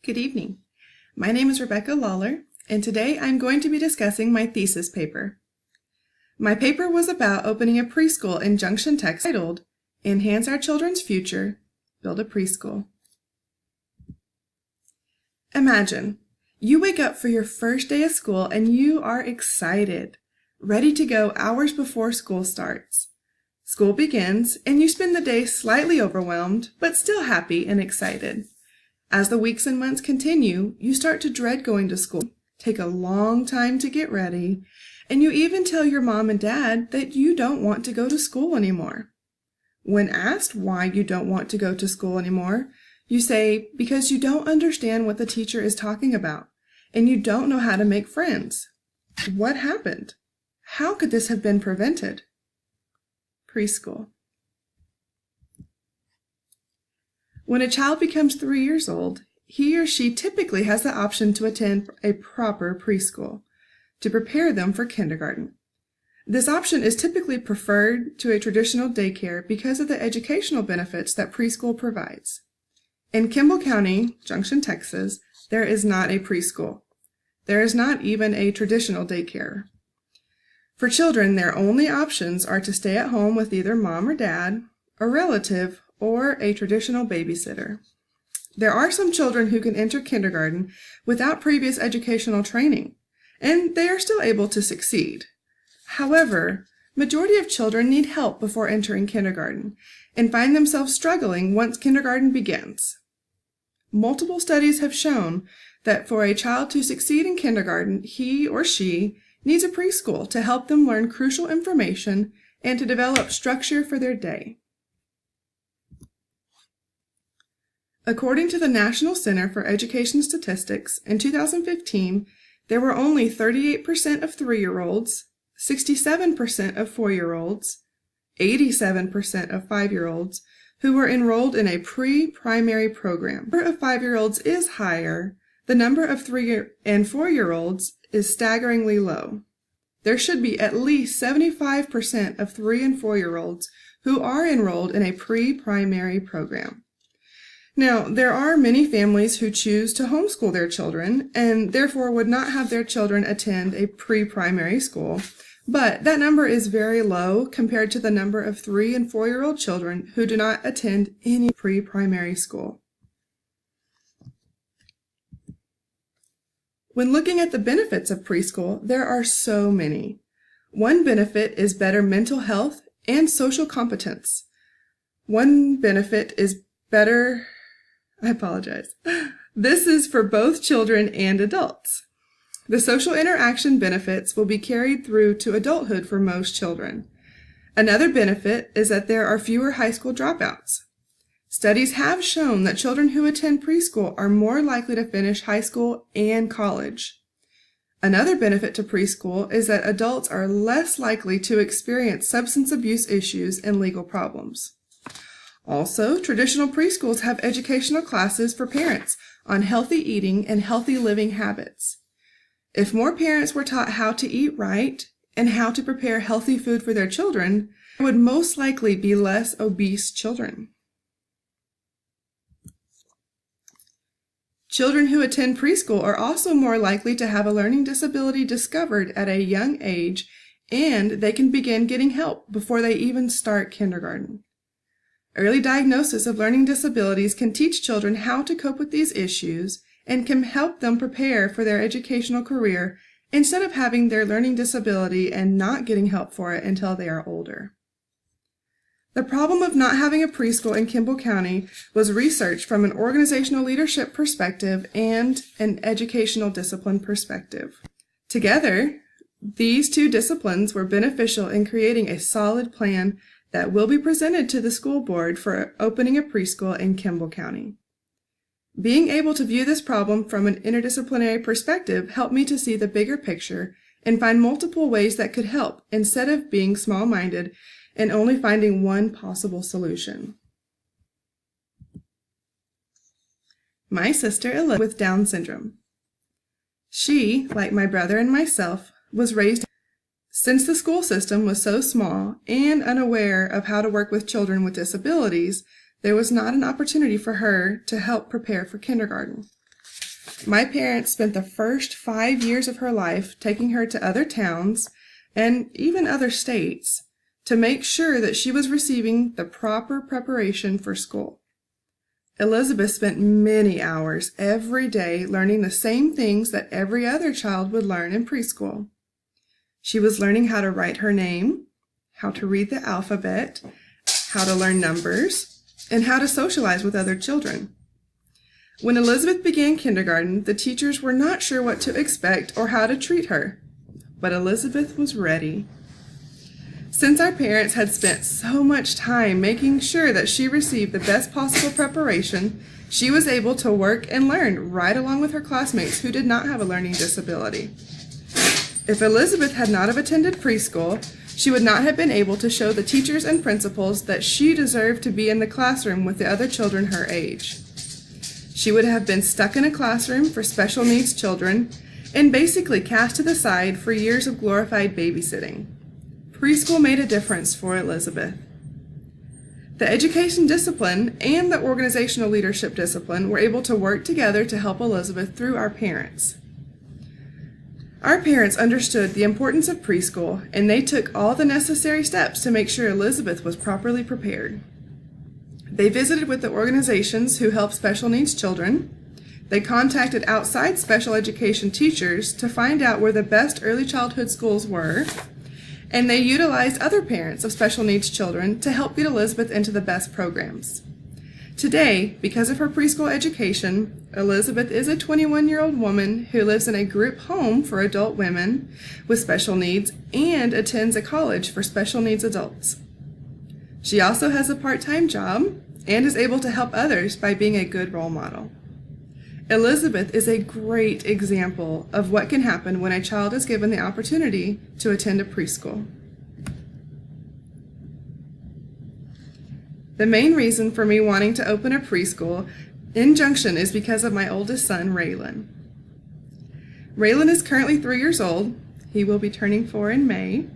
Good evening. My name is Rebecca Lawler, and today I'm going to be discussing my thesis paper. My paper was about opening a preschool in Junction, Texas, titled, Enhance Our Children's Future, Build a Preschool. Imagine, you wake up for your first day of school and you are excited, ready to go hours before school starts. School begins and you spend the day slightly overwhelmed, but still happy and excited. As the weeks and months continue, you start to dread going to school, take a long time to get ready, and you even tell your mom and dad that you don't want to go to school anymore. When asked why you don't want to go to school anymore, you say because you don't understand what the teacher is talking about, and you don't know how to make friends. What happened? How could this have been prevented? Preschool. When a child becomes 3 years old, he or she typically has the option to attend a proper preschool to prepare them for kindergarten. This option is typically preferred to a traditional daycare because of the educational benefits that preschool provides. In Kimball County, Junction, Texas, there is not a preschool. There is not even a traditional daycare. For children, their only options are to stay at home with either mom or dad, a relative, or a traditional babysitter. There are some children who can enter kindergarten without previous educational training, and they are still able to succeed. However, majority of children need help before entering kindergarten and find themselves struggling once kindergarten begins. Multiple studies have shown that for a child to succeed in kindergarten, he or she needs a preschool to help them learn crucial information and to develop structure for their day. According to the National Center for Education Statistics, in 2015, there were only 38% of 3-year-olds, 67% of 4-year-olds, 87% of 5-year-olds who were enrolled in a pre-primary program. The number of 5-year-olds is higher. The number of 3 and 4-year-olds is staggeringly low. There should be at least 75% of 3 and 4-year-olds who are enrolled in a pre-primary program. Now, there are many families who choose to homeschool their children and therefore would not have their children attend a pre-primary school, but that number is very low compared to the number of 3 and 4-year-old children who do not attend any pre-primary school. When looking at the benefits of preschool, there are so many. One benefit is better mental health and social competence. One benefit is better This is for both children and adults. The social interaction benefits will be carried through to adulthood for most children. Another benefit is that there are fewer high school dropouts. Studies have shown that children who attend preschool are more likely to finish high school and college. Another benefit to preschool is that adults are less likely to experience substance abuse issues and legal problems. Also, traditional preschools have educational classes for parents on healthy eating and healthy living habits. If more parents were taught how to eat right and how to prepare healthy food for their children, there would most likely be less obese children. Children who attend preschool are also more likely to have a learning disability discovered at a young age, and they can begin getting help before they even start kindergarten. Early diagnosis of learning disabilities can teach children how to cope with these issues and can help them prepare for their educational career instead of having their learning disability and not getting help for it until they are older. The problem of not having a preschool in Kimball County was researched from an organizational leadership perspective and an educational discipline perspective. Together, these two disciplines were beneficial in creating a solid plan that will be presented to the school board for opening a preschool in Kimball County. Being able to view this problem from an interdisciplinary perspective helped me to see the bigger picture and find multiple ways that could help instead of being small-minded and only finding one possible solution. My sister Elizabeth with Down syndrome. She, like my brother and myself, was raised. Since the school system was so small and unaware of how to work with children with disabilities, there was not an opportunity for her to help prepare for kindergarten. My parents spent the first 5 years of her life taking her to other towns and even other states to make sure that she was receiving the proper preparation for school. Elizabeth spent many hours every day learning the same things that every other child would learn in preschool. She was learning how to write her name, how to read the alphabet, how to learn numbers, and how to socialize with other children. When Elizabeth began kindergarten, the teachers were not sure what to expect or how to treat her, but Elizabeth was ready. Since our parents had spent so much time making sure that she received the best possible preparation, she was able to work and learn right along with her classmates who did not have a learning disability. If Elizabeth had not have attended preschool, she would not have been able to show the teachers and principals that she deserved to be in the classroom with the other children her age. She would have been stuck in a classroom for special needs children and basically cast to the side for years of glorified babysitting. Preschool made a difference for Elizabeth. The education discipline and the organizational leadership discipline were able to work together to help Elizabeth through our parents. Our parents understood the importance of preschool, and they took all the necessary steps to make sure Elizabeth was properly prepared. They visited with the organizations who help special needs children. They contacted outside special education teachers to find out where the best early childhood schools were, and they utilized other parents of special needs children to help get Elizabeth into the best programs. Today, because of her preschool education, Elizabeth is a 21-year-old woman who lives in a group home for adult women with special needs and attends a college for special needs adults. She also has a part-time job and is able to help others by being a good role model. Elizabeth is a great example of what can happen when a child is given the opportunity to attend a preschool. The main reason for me wanting to open a preschool in Junction is because of my oldest son, Raylan. Raylan is currently 3 years old. He will be turning 4 in May.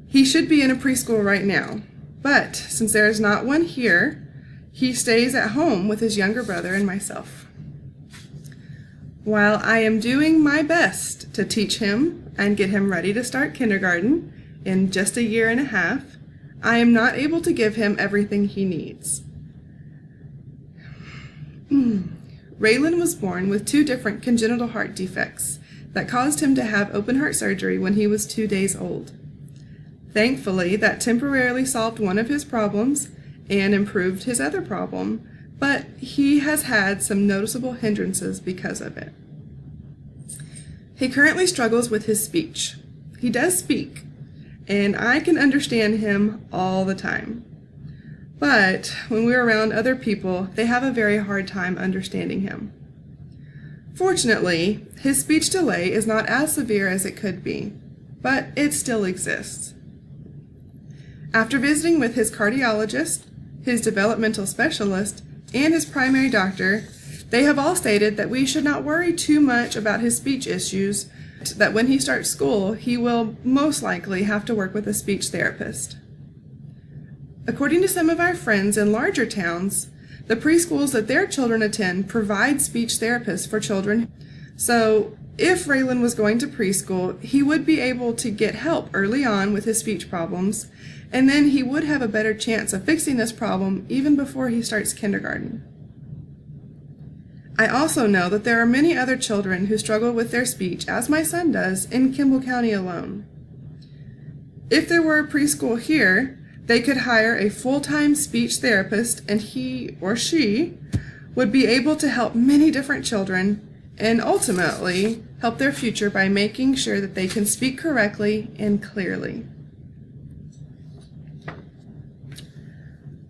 He should be in a preschool right now, but since there is not one here, he stays at home with his younger brother and myself. While I am doing my best to teach him and get him ready to start kindergarten in just a year and a half, I am not able to give him everything he needs. Raylan was born with 2 different congenital heart defects that caused him to have open heart surgery when he was 2 days old. Thankfully, that temporarily solved one of his problems and improved his other problem, but he has had some noticeable hindrances because of it. He currently struggles with his speech. He does speak, and I can understand him all the time. But when we're around other people, they have a very hard time understanding him. Fortunately, his speech delay is not as severe as it could be, but it still exists. After visiting with his cardiologist, his developmental specialist, and his primary doctor, they have all stated that we should not worry too much about his speech issues, that when he starts school, he will most likely have to work with a speech therapist. According to some of our friends in larger towns, the preschools that their children attend provide speech therapists for children. So if Raylan was going to preschool, he would be able to get help early on with his speech problems, and then he would have a better chance of fixing this problem even before he starts kindergarten. I also know that there are many other children who struggle with their speech, as my son does, in Kimball County alone. If there were a preschool here, they could hire a full-time speech therapist, and he or she would be able to help many different children and ultimately help their future by making sure that they can speak correctly and clearly.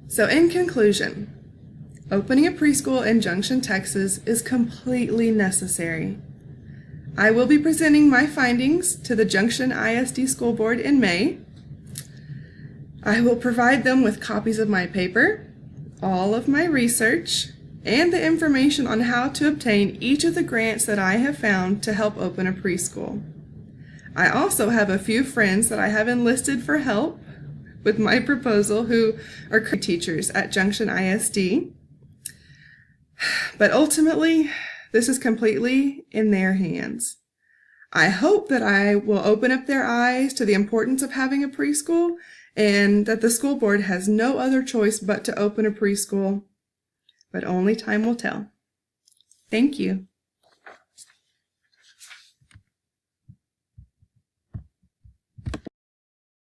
So in conclusion, opening a preschool in Junction, Texas is completely necessary. I will be presenting my findings to the Junction ISD School Board in May. I will provide them with copies of my paper, all of my research, and the information on how to obtain each of the grants that I have found to help open a preschool. I also have a few friends that I have enlisted for help with my proposal who are teachers at Junction ISD. But ultimately, This is completely in their hands. I hope that I will open up their eyes to the importance of having a preschool and that the school board has no other choice but to open a preschool, but only time will tell. Thank you.